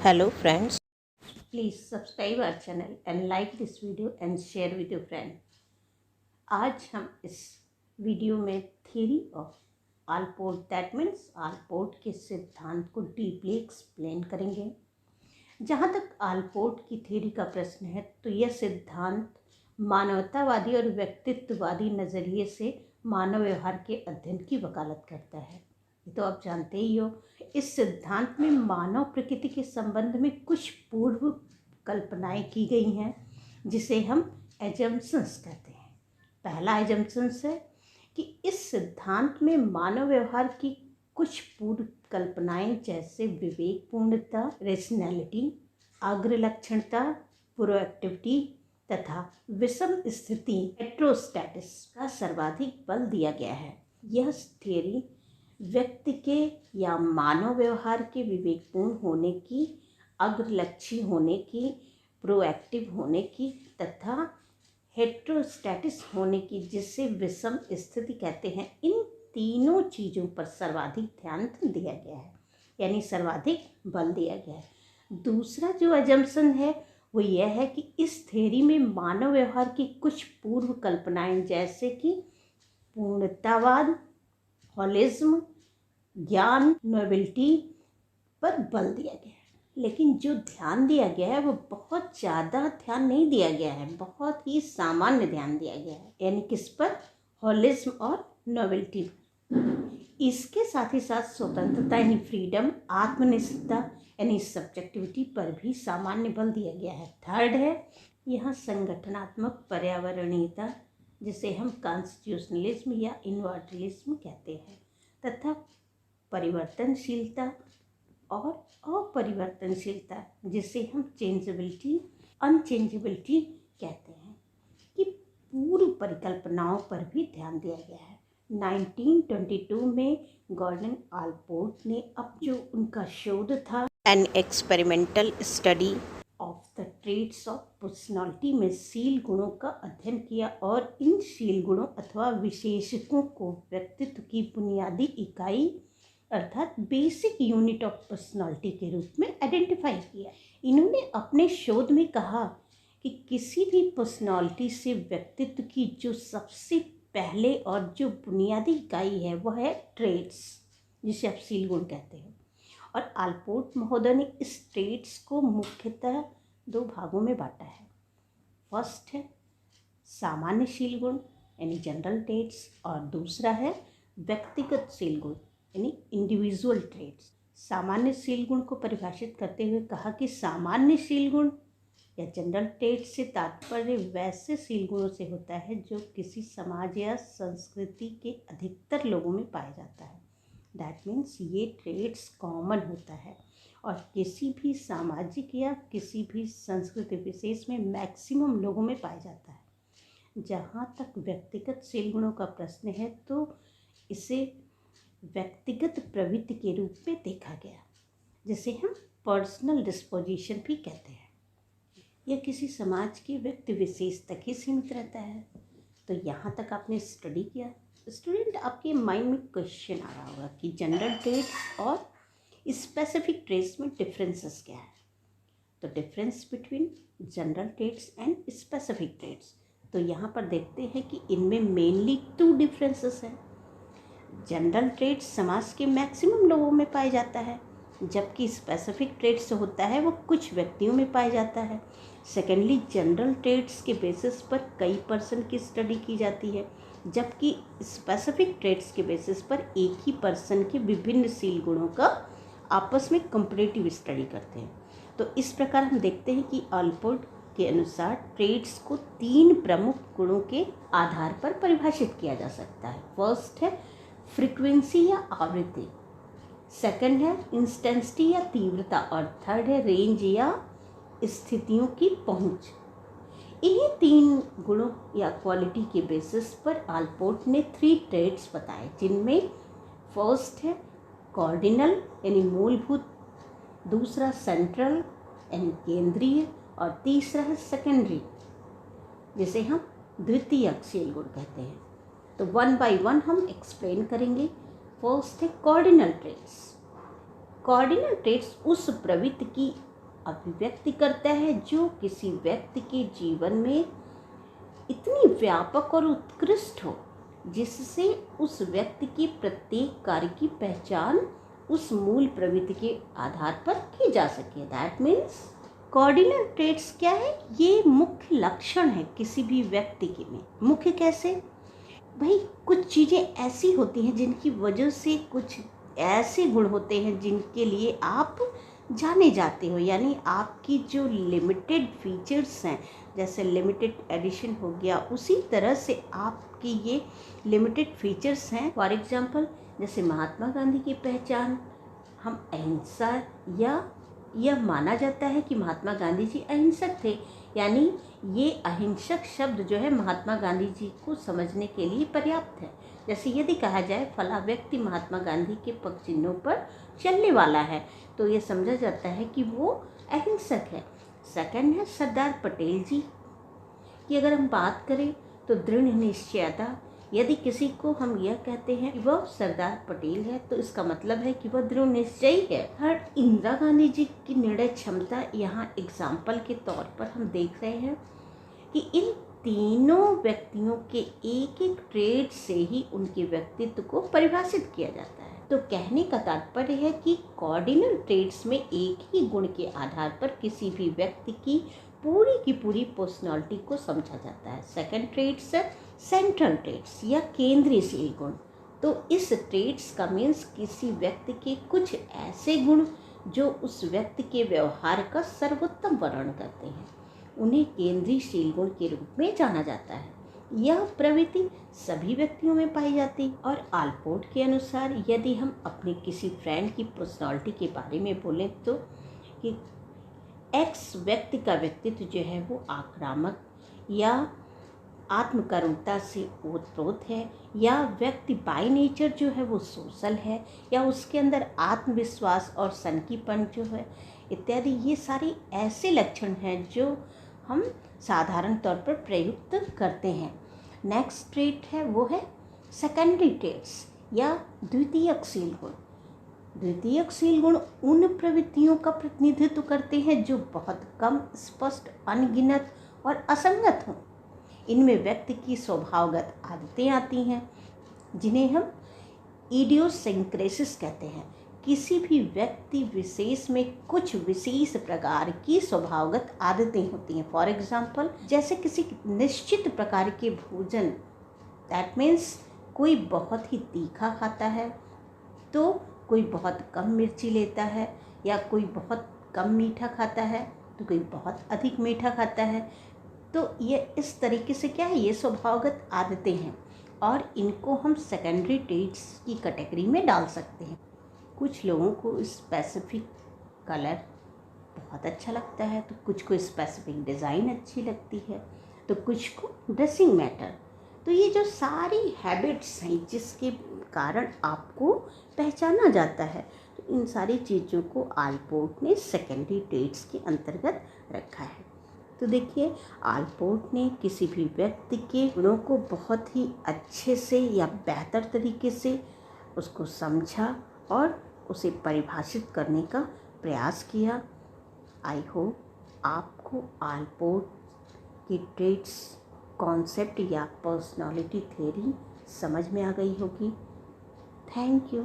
Hello friends. Please subscribe our channel and like this video and share with your friend. आज हम इस video में theory of Allport that means Allport के सिद्धांत को deeply explain करेंगे। जहाँ तक आलपोर्ट की थ्योरी का प्रश्न है तो यह सिद्धांत मानवतावादी और व्यक्तित्ववादी नज़रिए से मानव व्यवहार के अध्ययन की वकालत करता है। ये तो आप जानते ही हो। इस सिद्धांत में मानव प्रकृति के संबंध में कुछ पूर्व कल्पनाएं की गई हैं जिसे हम एजम्पशंस कहते हैं। पहला एजम्पशंस है कि इस सिद्धांत में मानव व्यवहार की कुछ पूर्व कल्पनाएं जैसे विवेकपूर्णता, रेशनैलिटी, अग्रलक्षणता, प्रोएक्टिविटी तथा विषम स्थिति हेट्रोस्टैटिस का सर्वाधिक बल दिया गया है। यह थियरी व्यक्ति के या मानव व्यवहार के विवेकपूर्ण होने की, अग्रलक्षी होने की, प्रोएक्टिव होने की तथा हेट्रोस्टैटिस होने की, जिसे विषम स्थिति कहते हैं, इन तीनों चीज़ों पर सर्वाधिक ध्यान दिया गया है, यानी सर्वाधिक बल दिया गया है। दूसरा जो अजम्पशन है वो यह है कि इस थ्योरी में मानव व्यवहार की कुछ पूर्व कल्पनाएं जैसे कि पूर्णतावाद, होलिज्म, ज्ञान, नोबिलिटी पर बल दिया गया है। लेकिन जो ध्यान दिया गया है वो बहुत ज़्यादा ध्यान नहीं दिया गया है, बहुत ही सामान्य ध्यान दिया गया है, यानी किस पर? होलिज्म और नोबिलिटी पर। इसके साथ ही साथ स्वतंत्रता यानी फ्रीडम, आत्मनिष्ठता यानी सब्जेक्टिविटी पर भी सामान्य बल दिया गया है। थर्ड है यहाँ संगठनात्मक पर्यावरणीयता, जिसे हम कॉन्स्टिट्यूशनलिज्म या इन्वर्टलिज्म कहते हैं, तथा परिवर्तनशीलता और अपरिवर्तनशीलता, जिसे हम चेंजेबिलिटी, अनचेंजेबिलिटी कहते हैं, कि पूर्व परिकल्पनाओं पर भी ध्यान दिया गया है। 1922 में गॉर्डन आलपोर्ट ने अब जो उनका शोध था An experimental study of the traits of personality में शील गुणों का अध्ययन किया और इन शील गुणों अथवा विशेषकों को व्यक्तित्व की बुनियादी इकाई अर्थात बेसिक यूनिट ऑफ पर्सनालिटी के रूप में आइडेंटिफाई किया। इन्होंने अपने शोध में कहा कि किसी भी पर्सनालिटी से व्यक्तित्व की जो सबसे पहले और जो बुनियादी इकाई है वह है ट्रेट्स, जिसे आप शील गुण कहते हैं। और आलपोर्ट महोदय ने इस ट्रेट्स को मुख्यतः दो भागों में बांटा है। फर्स्ट है सामान्य शील गुण यानी जनरल ट्रेट्स, और दूसरा है व्यक्तिगत शील गुण यानी इंडिविजुअल ट्रेट्स। सामान्य शील गुण को परिभाषित करते हुए कहा कि सामान्य शील गुण या जनरल ट्रेट्स से तात्पर्य वैसे शील गुणों से होता है जो किसी समाज या संस्कृति के अधिकतर लोगों में पाया जाता है। दैट मीन्स ये ट्रेट्स कॉमन होता है और किसी भी सामाजिक या किसी भी संस्कृति विशेष में मैक्सिमम लोगों में पाया जाता है। जहाँ तक व्यक्तिगत शील गुणों का प्रश्न है तो इसे व्यक्तिगत प्रवृत्ति के रूप में देखा गया, जिसे हम पर्सनल डिस्पोजिशन भी कहते हैं। यह किसी समाज के व्यक्ति विशेष तक ही सीमित रहता है। तो यहाँ तक आपने स्टडी किया। स्टूडेंट, आपके माइंड में क्वेश्चन आ रहा होगा कि जनरल ट्रेट्स और स्पेसिफिक ट्रेट्स में डिफरेंसेस क्या है। तो difference between general traits and specific traits, तो यहाँ पर देखते हैं कि इनमें मेनली 2 डिफरेंसेस हैं। जनरल ट्रेट्स समाज के मैक्सिमम लोगों में पाया जाता है, जबकि स्पेसिफिक ट्रेट्स होता है वो कुछ व्यक्तियों में पाया जाता है। सेकेंडली, जनरल ट्रेट्स के बेसिस पर कई पर्सन की स्टडी की जाती है, जबकि स्पेसिफिक ट्रेट्स के बेसिस पर एक ही पर्सन के विभिन्न शील गुणों का आपस में कंपैरेटिव स्टडी करते हैं। तो इस प्रकार हम देखते हैं कि आलपोर्ट के अनुसार ट्रेट्स को 3 प्रमुख गुणों के आधार पर परिभाषित किया जा सकता है। फर्स्ट है फ्रीक्वेंसी या आवृत्ति, सेकंड है इंटेंसिटी या तीव्रता, और थर्ड है रेंज या स्थितियों की पहुंच। इन्हीं 3 गुणों या क्वालिटी के बेसिस पर आलपोर्ट ने 3 ट्रेट्स बताए, जिनमें फर्स्ट है कॉर्डिनल यानी मूलभूत, दूसरा सेंट्रल यानी केंद्रीय, और तीसरा है सेकेंडरी, जिसे हम द्वितीयक शील गुण कहते हैं। तो 1 बाय 1 हम एक्सप्लेन करेंगे। फर्स्ट है कॉर्डिनल ट्रेट्स। कॉर्डिनल ट्रेट्स उस प्रवृत्ति की अभिव्यक्ति करता है जो किसी व्यक्ति के जीवन में इतनी व्यापक और उत्कृष्ट हो जिससे उस व्यक्ति के प्रत्येक कार्य की पहचान उस मूल प्रवृत्ति के आधार पर की जा सके। दैट मीन्स कॉर्डिनल ट्रेट्स क्या है? ये मुख्य लक्षण है किसी भी व्यक्ति के में। मुख्य कैसे भाई? कुछ चीज़ें ऐसी होती हैं जिनकी वजह से कुछ ऐसे गुण होते हैं जिनके लिए आप जाने जाते हो, यानी आपकी जो लिमिटेड फीचर्स हैं, जैसे लिमिटेड एडिशन हो गया, उसी तरह से आपकी ये लिमिटेड फीचर्स हैं। फॉर एग्जांपल जैसे महात्मा गांधी की पहचान, हम अहिंसा, या यह माना जाता है कि महात्मा गांधी जी अहिंसक थे, यानी ये अहिंसक शब्द जो है महात्मा गांधी जी को समझने के लिए पर्याप्त है। जैसे यदि कहा जाए फला व्यक्ति महात्मा गांधी के पग चिन्हों पर चलने वाला है, तो ये समझा जाता है कि वो अहिंसक है। सेकंड है सरदार पटेल जी की अगर हम बात करें तो दृढ़ निश्चयता। यदि किसी को हम यह कहते हैं कि वह सरदार पटेल है तो इसका मतलब है कि वह दृढ़ निश्चयी है। थर्ड, इंदिरा गांधी जी की निर्णय क्षमता। यहाँ एग्जाम्पल के तौर पर हम देख रहे हैं कि इन तीनों व्यक्तियों के एक एक ट्रेड से ही उनके व्यक्तित्व को परिभाषित किया जाता है। तो कहने का तात्पर्य है कि कॉर्डिनल ट्रेड्स में एक ही गुण के आधार पर किसी भी व्यक्ति की पूरी पर्सनालिटी को समझा जाता है। सेकंड ट्रेड्स है सेंट्रल ट्रेड्स या केंद्रीयशील गुण। तो इस ट्रेड्स का मीन्स किसी व्यक्ति के कुछ ऐसे गुण जो उस व्यक्ति के व्यवहार का सर्वोत्तम वर्णन करते हैं, उन्हें केंद्रीयशील गुण के रूप में जाना जाता है। यह प्रवृत्ति सभी व्यक्तियों में पाई जाती है। और आलपोर्ट के अनुसार यदि हम अपने किसी फ्रेंड की पर्सनालिटी के बारे में बोलें तो कि एक्स व्यक्ति का व्यक्तित्व जो है वो आक्रामक या आत्मकरुणता से ओतप्रोत है, या व्यक्ति बाय नेचर जो है वो सोशल है, या उसके अंदर आत्मविश्वास और सनकीपन जो है इत्यादि, ये सारे ऐसे लक्षण हैं जो हम साधारण तौर पर प्रयुक्त करते हैं। नेक्स्ट ट्रेट है वो है सेकेंडरी ट्रेट्स या द्वितीयकशील गुण। द्वितीयकशील गुण उन प्रवृत्तियों का प्रतिनिधित्व करते हैं जो बहुत कम, स्पष्ट, अनगिनत और असंगत हों। इनमें व्यक्ति की स्वभावगत आदतें आती हैं जिन्हें हम इडियोसिंक्रेसिस कहते हैं। किसी भी व्यक्ति विशेष में कुछ विशेष प्रकार की स्वभावगत आदतें होती हैं। फॉर एग्जाम्पल जैसे किसी निश्चित प्रकार के भोजन, दैट मीन्स कोई बहुत ही तीखा खाता है तो कोई बहुत कम मिर्ची लेता है, या कोई बहुत कम मीठा खाता है तो कोई बहुत अधिक मीठा खाता है। तो ये इस तरीके से क्या है, ये स्वभावगत आदतें हैं और इनको हम सेकेंडरी ट्रेट्स की कैटेगरी में डाल सकते हैं। कुछ लोगों को स्पेसिफिक कलर बहुत अच्छा लगता है, तो कुछ को स्पेसिफिक डिज़ाइन अच्छी लगती है, तो कुछ को ड्रेसिंग मैटर। तो ये जो सारी हैबिट्स हैं जिसके कारण आपको पहचाना जाता है, तो इन सारी चीज़ों को आलपोर्ट ने सेकेंडरी ट्रेट्स के अंतर्गत रखा है। तो देखिए, आलपोर्ट ने किसी भी व्यक्ति के गुणों को बहुत ही अच्छे से या बेहतर तरीके से उसको समझा और उसे परिभाषित करने का प्रयास किया। आई होप आपको आलपोर्ट की ट्रेट्स कॉन्सेप्ट या पर्सनालिटी थ्योरी समझ में आ गई होगी। Thank you.